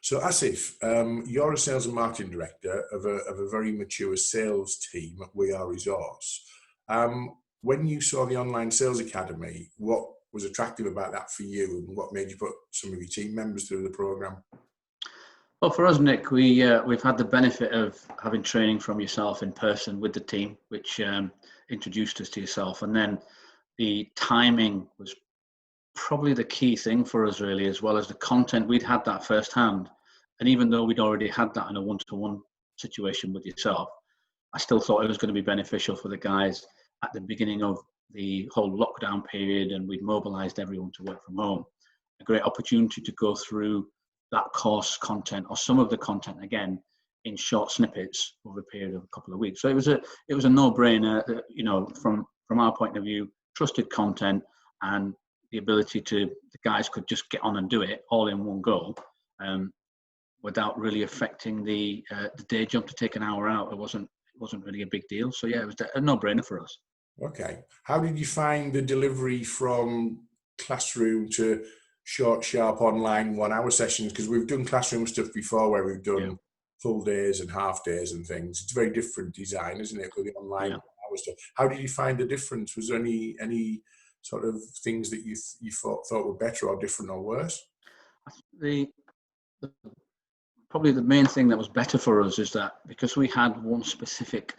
So Asif, you're a sales and marketing director of a very mature sales team at WeAreResource. When you saw the online sales academy, what was attractive about that for you, and what made you put some of your team members through the program? Well, for us, Nick, we've had the benefit of having training from yourself in person with the team, which introduced us to yourself, and then the timing was probably the key thing for us, really, as well as the content. We'd had that firsthand, and even though we'd already had that in a one-to-one situation with yourself, I still thought it was going to be beneficial for the guys at the beginning of the whole lockdown period, and we'd mobilized everyone to work from home. A great opportunity to go through that course content, or some of the content again, in short snippets over a period of a couple of weeks. So it was a no-brainer, from our point of view, trusted content, and the ability the guys could just get on and do it all in one go, without really affecting the day jump to take an hour out. It wasn't really a big deal. So yeah, it was a no-brainer for us. Okay. How did you find the delivery from classroom to short, sharp online 1 hour sessions? Because we've done classroom stuff before where we've done full days and half days and things. It's a very different design, isn't it, with the online 1 hour stuff? How did you find the difference? Was there any sort of things that you thought were better or different or worse? Probably the main thing that was better for us is that because we had one specific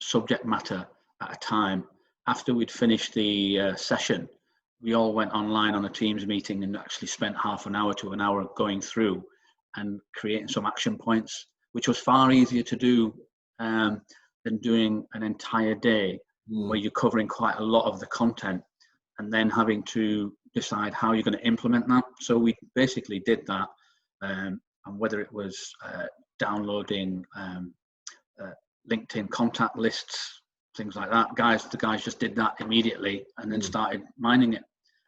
subject matter at a time, after we'd finished the session, we all went online on a Teams meeting and actually spent half an hour to an hour going through and creating some action points, which was far easier to do than doing an entire day where you're covering quite a lot of the content and then having to decide how you're going to implement that. So we basically did that, and whether it was downloading LinkedIn contact lists, things like that, the guys just did that immediately and then started mining it.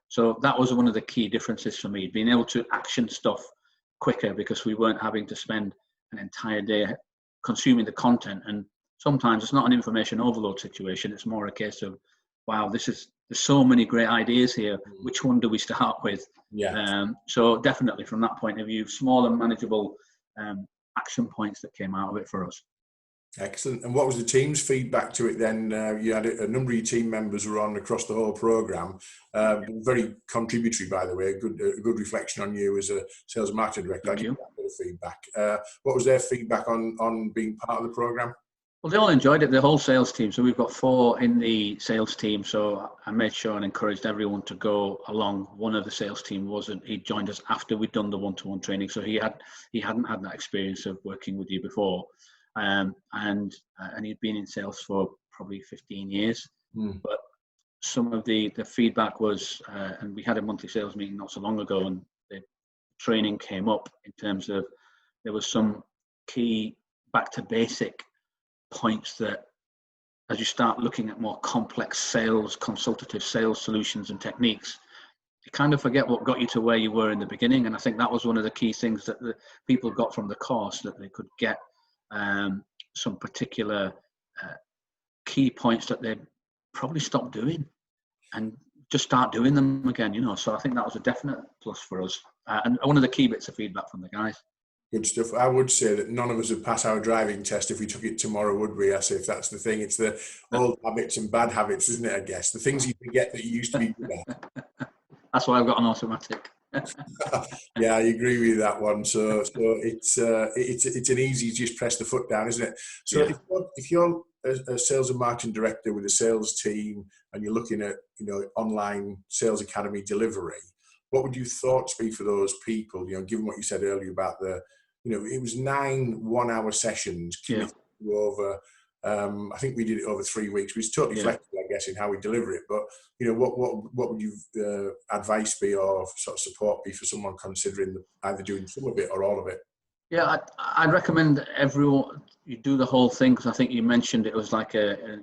So that was one of the key differences for me, being able to action stuff quicker, because we weren't having to spend an entire day consuming the content. And sometimes it's not an information overload situation. It's more a case of, wow, there's so many great ideas here. Which one do we start with? So definitely from that point of view, small and manageable action points that came out of it for us. Excellent. And what was the team's feedback to it then? You had a number of your team members were on across the whole programme. Very contributory, by the way, a good reflection on you as a sales and marketing director. Thank you. That bit of feedback. What was their feedback on being part of the programme? Well, they all enjoyed it, the whole sales team. So we've got 4 in the sales team. So I made sure and encouraged everyone to go along. One of the sales team he joined us after we'd done the one-to-one training. So he hadn't had that experience of working with you before. And he'd been in sales for probably 15 years. But some of the feedback was, and we had a monthly sales meeting not so long ago, and the training came up in terms of there was some key back to basic points that as you start looking at more complex sales, consultative sales solutions and techniques, you kind of forget what got you to where you were in the beginning. And I think that was one of the key things that the people got from the course, that they could get some particular key points that they probably stopped doing and just start doing them again, So I think that was a definite plus for us, and one of the key bits of feedback from the guys. Good stuff. I would say that none of us would pass our driving test if we took it tomorrow, would we? If that's the thing. It's the old habits and bad habits, isn't it? I guess the things you forget that you used to be good at. That's why I've got an automatic. Yeah, I agree with that one. So it's an easy, just press the foot down, isn't it? So if you're a sales and marketing director with a sales team and you're looking at online sales academy delivery, what would your thoughts be for those people? Given what you said earlier about it was 9 1-hour sessions committed over. I think we did it over 3 weeks. We was totally flexible, I guess, in how we deliver it. But what would your advice be, or sort of support be for someone considering either doing some of it or all of it? Yeah, I'd recommend everyone you do the whole thing, because I think you mentioned it was like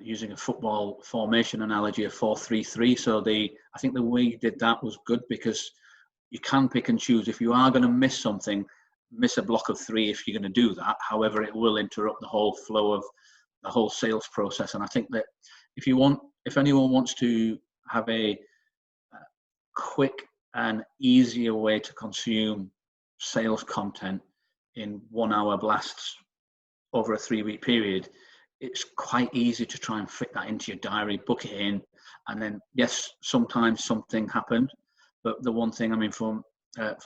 using a football formation analogy of 4-3-3. So I think the way you did that was good, because you can pick and choose. If you are going to miss something, miss a block of 3 if you're going to do that. However, it will interrupt the whole flow of the whole sales process. And I think that if anyone wants to have a quick and easier way to consume sales content, in 1 hour blasts over a 3-week period, it's quite easy to try and fit that into your diary, book it in, and then yes, sometimes something happened. But the one thing, I mean, for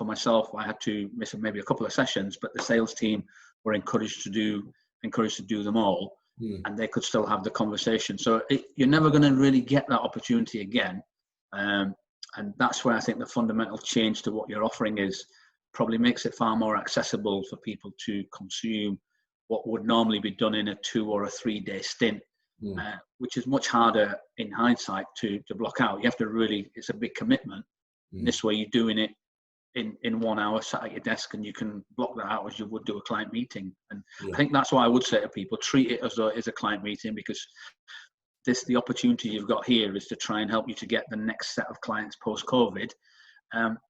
myself, I had to miss maybe a couple of sessions, but the sales team were encouraged to do them all, and they could still have the conversation. So you're never going to really get that opportunity again. And that's where I think the fundamental change to what you're offering is probably makes it far more accessible for people to consume what would normally be done in a 2 or a 3-day stint, which is much harder in hindsight to block out. You have to really, it's a big commitment. And this way you're doing it in 1 hour, sat at your desk, and you can block that out as you would do a client meeting. And I think that's why I would say to people, treat it as though it is a client meeting, because the opportunity you've got here is to try and help you to get the next set of clients post-COVID.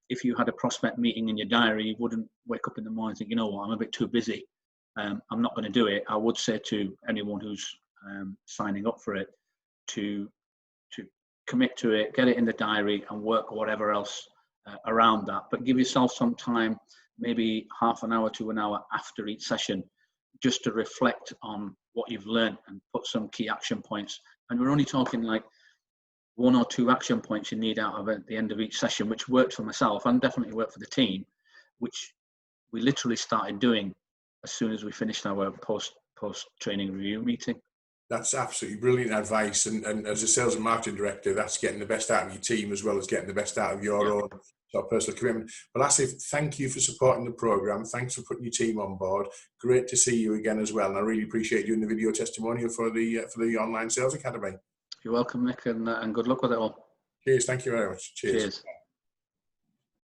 If you had a prospect meeting in your diary, you wouldn't wake up in the morning and think, you know what, I'm a bit too busy. I'm not going to do it. I would say to anyone who's signing up for it to commit to it, get it in the diary, and work whatever else around that. But give yourself some time, maybe half an hour to an hour after each session, just to reflect on what you've learned and put some key action points. And we're only talking like 1 or 2 action points you need out of it at the end of each session, which worked for myself and definitely worked for the team, which we literally started doing as soon as we finished our post training review meeting. That's absolutely brilliant advice. And as a sales and marketing director, that's getting the best out of your team as well as getting the best out of your own sort of personal commitment. Well, Asif, thank you for supporting the program. Thanks for putting your team on board. Great to see you again as well. And I really appreciate you doing the video testimonial for the Online Sales Academy. You're welcome, Nick, and good luck with it all. Cheers. Thank you very much. Cheers.